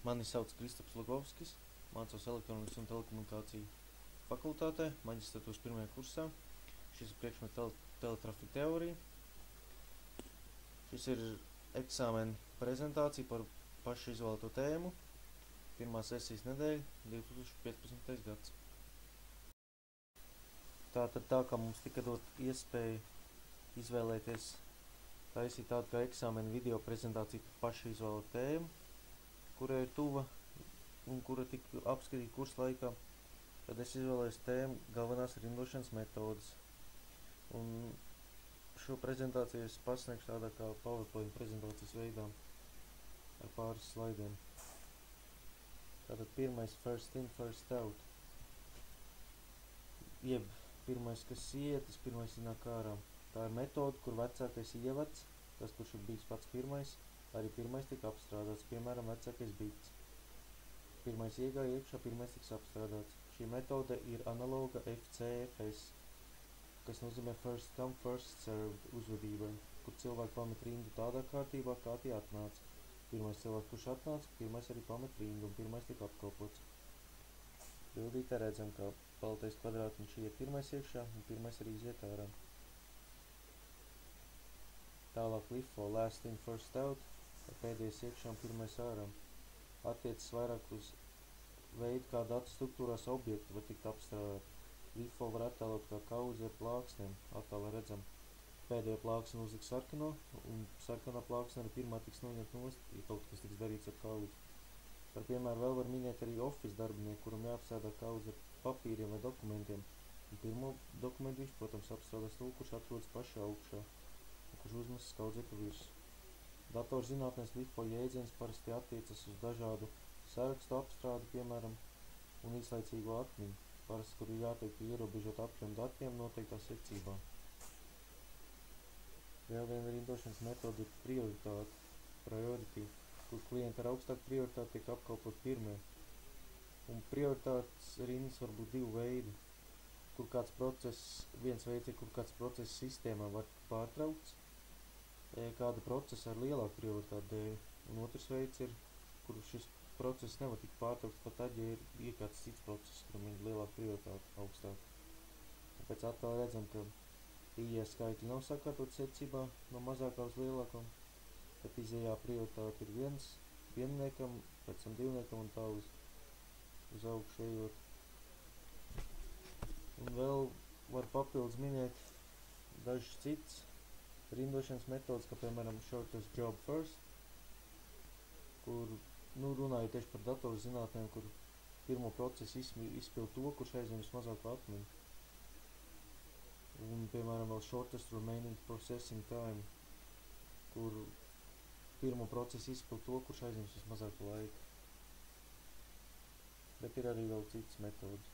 Mani sauc Kristaps Lugovskis, mācos elektronikas un telekomunikāciju fakultātē, maģistratūras pirmajā kursā. Šis ir priekšmets teletrafika teorija. Šis ir eksāmena prezentācija par pašu izvēlēto tēmu. Pirmā sesijas nedēļa, 2015. gads. Tātad tā kā mums tika dot iespēja izvēlēties taisīt tādu kā eksāmena video prezentāciju par pašu izvēlēto tēmu, kura ir tuva un kura tika apskatīta kursa laikā, tad es izvēlējos tēmu galvenās rindošanas metodas. Un šo prezentāciju es pasniegšu tādā kā PowerPoint prezentācijas veidā ar pāris slaidiem. Tātad pirmais first in, first out. Jeb pirmais, kas iet, tas pirmais ienāk ārā. Tā ir metode, kur vecākais ievads, tas, kurš ir bijis pats pirmais, arī pirmais tika apstrādāts, piemēram, vecākais bits. Pirmais iegāja iekšā, pirmais tiks apstrādāts. Šī metode ir analoga FCFS, kas nozīmē first come, first served uzvedībai, kur cilvēki pamet rindu tādā kārtībā, kā tie atnāca. Pirmais cilvēks, kurš atnāca, pirmais arī pamet rindu un pirmais tika apkalpots. Bildītē redzam, ka baltais kvadrātiņš iet pirmais iekšā un pirmais arī iziet ārā. Tālāk LIFO, last in, first out, pēdējais iekšā un pirmais ārā. Attiecas vairāk uz veidu, kā datu struktūrās objekti var tikt apstrādāt. LIFO var attēlot kā kaudzi ar plāksnēm. Attēlā redzam, pēdējo plāksni uzliks sarkano, un sarkanā plāksne arī pirmā tiks noņemt nost, ja kaut kas tiks darīts ar kaudzi. Par piemēru vēl var minēt arī office darbinieku, kuram jāapstrādā kaudzi ar papīriem vai dokumentiem. Un pirmo dokumentu viņš, protams, apstrādās to, kurš atrodas pašā augšā, un kurš uzmestas kaudzē pa virsmu. Datorzinātnēs LIFO jēdziens parasti attiecas uz dažādu sarakstu apstrādi, piemēram, un īslaicīgo atmiņu, parasti, kur ir jātiek ierobežot apjomu datiem noteiktā secībā. Vēl viena rindošanas metode ir prioritāte, priority, kur klienti ar augstāku prioritāti tiek apkalpot pirmie. Un prioritātes rindas var būt divu veidu, kur kāds process, viens veids ir, kur kāds process sistēmā var tikt pārtraukts, kāda procesa ar lielāku prioritāti dēļ, un otrs veids ir, kur šis process nevar tikt pārtraukts pat tad, ja ir kāds cits process, kuram ir lielāka prioritāte augstāk. Un pēc attēla redzam, ka ījie skaitļi nav sakārtot secībā no mazākā uz lielākam, bet izējā prioritāte ir vienniekam, pēc tam divniekam un tā uz augšu ejot. Un vēl var papildus minēt dažas citas rindošanas metodas, kā piemēram shortest job first, kur runājot tieši par datorzinātnēm, kur pirmo procesu izpild to, kurš aizņem vismazāko atmiņu. Un, piemēram, vēl shortest remaining processing time, kur pirmo procesu izpild to, kurš aizņem vismazāko laiku. Bet ir arī vēl citas metodas.